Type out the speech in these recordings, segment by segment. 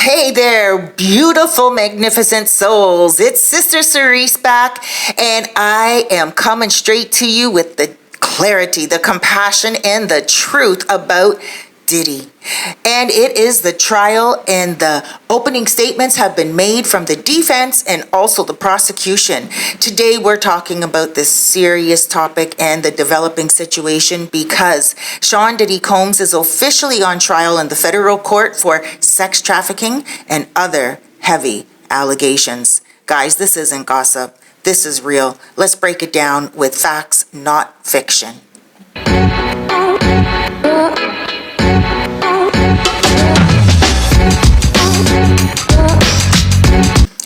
Hey there, beautiful, magnificent souls. It's Sister Cerise back, and I am coming straight to you with the clarity, the compassion, and the truth about Diddy. And it is the trial, and the opening statements have been made from the defense and also the prosecution. Today we're talking about this serious topic and the developing situation because Sean Diddy Combs is officially on trial in the federal court for sex trafficking and other heavy allegations. Guys, this isn't gossip. This is real. Let's break it down with facts, not fiction.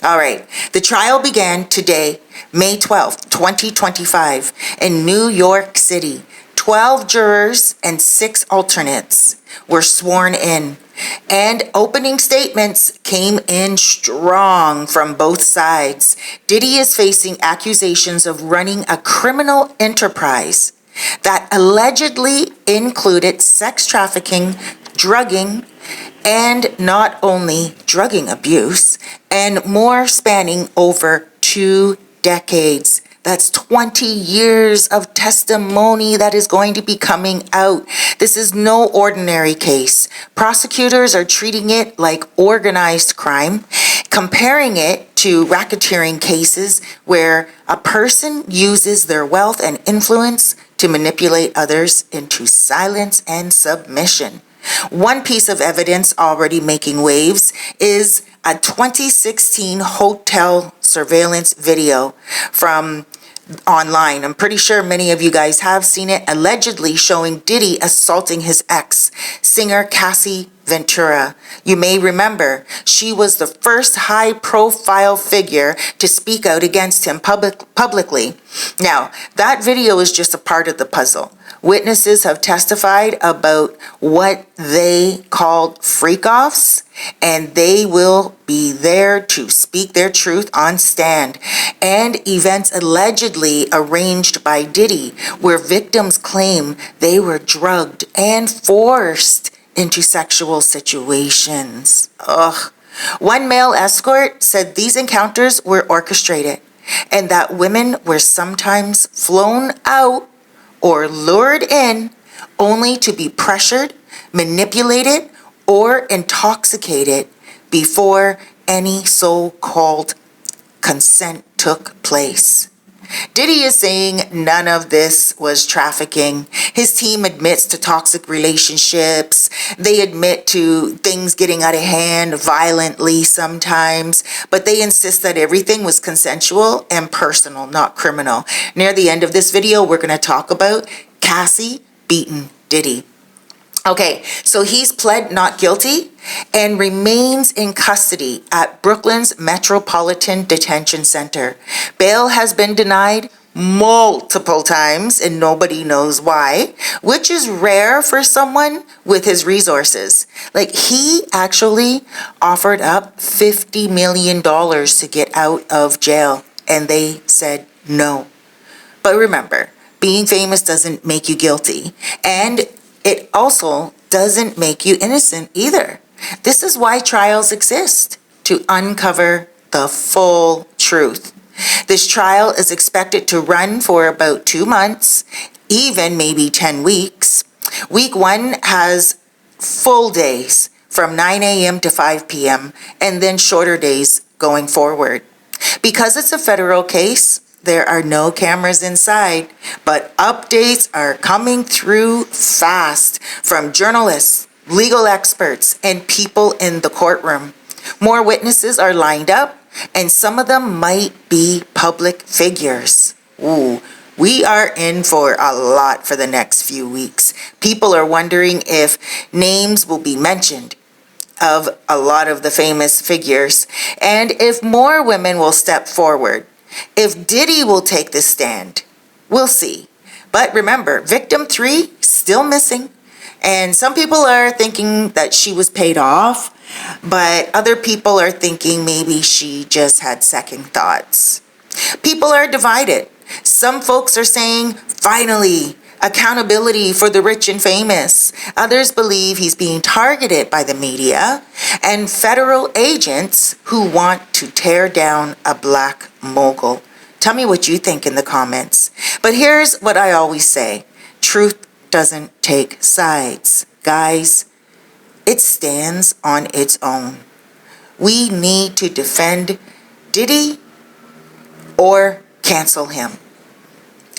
All right, the trial began today, May 12th, 2025, in New York City. 12 jurors and 6 alternates were sworn in, and opening statements came in strong from both sides. Diddy is facing accusations of running a criminal enterprise that allegedly included sex trafficking, drugging, and not only drugging abuse, and more spanning over 2 decades. That's 20 years of testimony that is going to be coming out. This is no ordinary case. Prosecutors are treating it like organized crime, comparing it to racketeering cases where a person uses their wealth and influence to manipulate others into silence and submission. One piece of evidence already making waves is a 2016 hotel surveillance video from online. I'm pretty sure many of you guys have seen it, allegedly showing Diddy assaulting his ex, singer Cassie Ventura. You may remember, she was the first high-profile figure to speak out against him publicly. Now, that video is just a part of the puzzle. Witnesses have testified about what they called freak-offs, and they will be there to speak their truth on stand. And events allegedly arranged by Diddy, where victims claim they were drugged and forced into sexual situations. Ugh. One male escort said these encounters were orchestrated and that women were sometimes flown out or lured in only to be pressured, manipulated, or intoxicated before any so-called consent took place. Diddy is saying none of this was trafficking. His team admits to toxic relationships. They admit to things getting out of hand violently sometimes, but they insist that everything was consensual and personal, not criminal. Near the end of this video, we're going to talk about Cassie beating Diddy. Okay, so he's pled not guilty and remains in custody at Brooklyn's Metropolitan Detention Center. Bail has been denied multiple times and nobody knows why, which is rare for someone with his resources. Like, he actually offered up $50 million to get out of jail and they said no. But remember, being famous doesn't make you guilty, and it also doesn't make you innocent either. This is why trials exist, to uncover the full truth. This trial is expected to run for about 2 months, even maybe 10 weeks. Week 1 has full days from 9 a.m. to 5 p.m. and then shorter days going forward. Because it's a federal case, there are no cameras inside, but updates are coming through fast from journalists, legal experts, and people in the courtroom. More witnesses are lined up, and some of them might be public figures. Ooh, we are in for a lot for the next few weeks. People are wondering if names will be mentioned of a lot of the famous figures, and if more women will step forward. If Diddy will take the stand, we'll see. But remember, victim 3 still missing. And some people are thinking that she was paid off, but other people are thinking maybe she just had second thoughts. People are divided. Some folks are saying, finally, accountability for the rich and famous. Others believe he's being targeted by the media and federal agents who want to tear down a black mogul. Tell me what you think in the comments. But here's what I always say. Truth doesn't take sides. Guys, it stands on its own. We need to defend Diddy or cancel him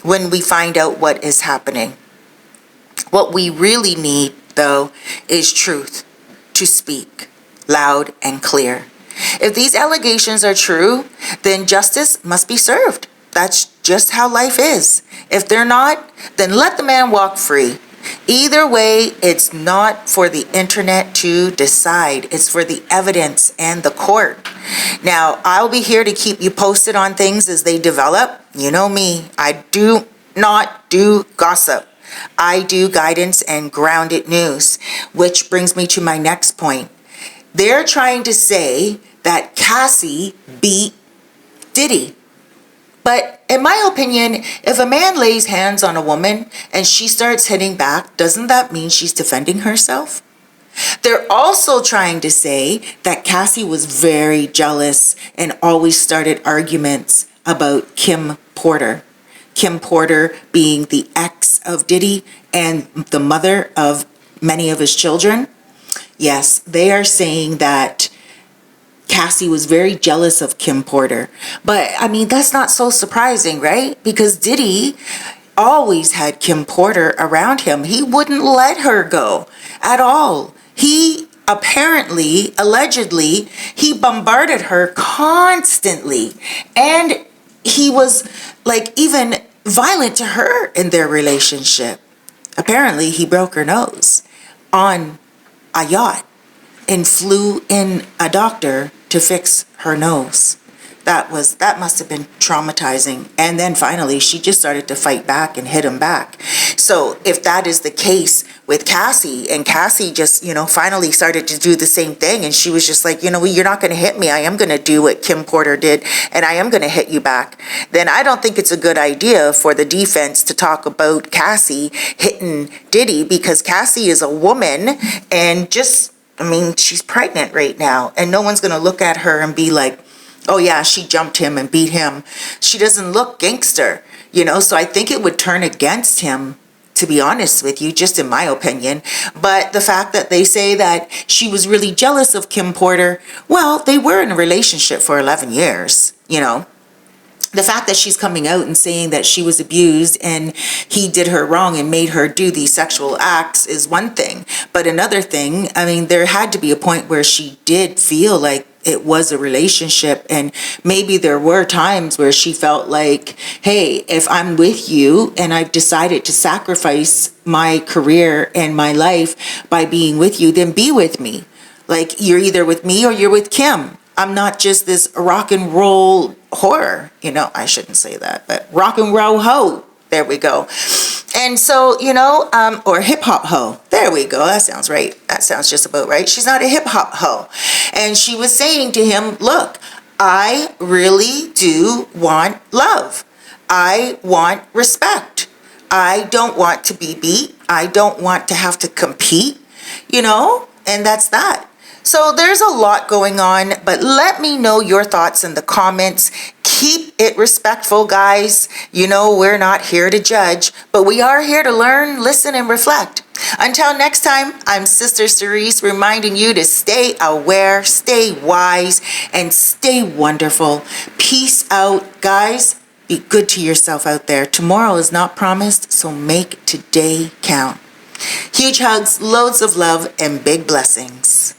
when we find out what is happening. What we really need, though, is truth to speak loud and clear. If these allegations are true, then justice must be served. That's just how life is. If they're not, then let the man walk free. Either way, it's not for the internet to decide. It's for the evidence and the court. Now, I'll be here to keep you posted on things as they develop. You know me, I do not do gossip. I do guidance and grounded news, which brings me to my next point. They're trying to say that Cassie beat Diddy. But in my opinion, if a man lays hands on a woman and she starts hitting back, doesn't that mean she's defending herself? They're also trying to say that Cassie was very jealous and always started arguments about Kim Porter. Kim Porter being the ex of Diddy and the mother of many of his children. Yes, they are saying that Cassie was very jealous of Kim Porter. But, I mean, that's not so surprising, right? Because Diddy always had Kim Porter around him. He wouldn't let her go at all. He apparently, allegedly, he bombarded her constantly. And he was, like, even violent to her in their relationship. Apparently, he broke her nose on a yacht and flew in a doctor to fix her nose. That must have been traumatizing. And then finally, she just started to fight back and hit him back. So if that is the case with Cassie, and Cassie just, finally started to do the same thing, and she was just like, you're not going to hit me. I am going to do what Kim Porter did, and I am going to hit you back. Then I don't think it's a good idea for the defense to talk about Cassie hitting Diddy, because Cassie is a woman and she's pregnant right now, and no one's going to look at her and be like, oh yeah, she jumped him and beat him. She doesn't look gangster, so I think it would turn against him, to be honest with you, just in my opinion. But the fact that they say that she was really jealous of Kim Porter, well, they were in a relationship for 11 years, The fact that she's coming out and saying that she was abused and he did her wrong and made her do these sexual acts is one thing. But another thing, there had to be a point where she did feel like it was a relationship, and maybe there were times where she felt like, hey, if I'm with you and I've decided to sacrifice my career and my life by being with you, then be with me. Like, you're either with me or you're with Kim. I'm not just this rock and roll whore. I shouldn't say that, but rock and roll hoe. There we go. And so, or hip hop hoe. There we go. That sounds right. That sounds just about right. She's not a hip hop hoe. And she was saying to him, look, I really do want love. I want respect. I don't want to be beat. I don't want to have to compete, and that's that. So there's a lot going on, but let me know your thoughts in the comments. Keep it respectful, guys. We're not here to judge, but we are here to learn, listen, and reflect. Until next time, I'm Sister Cerise, reminding you to stay aware, stay wise, and stay wonderful. Peace out, guys. Be good to yourself out there. Tomorrow is not promised, so make today count. Huge hugs, loads of love, and big blessings.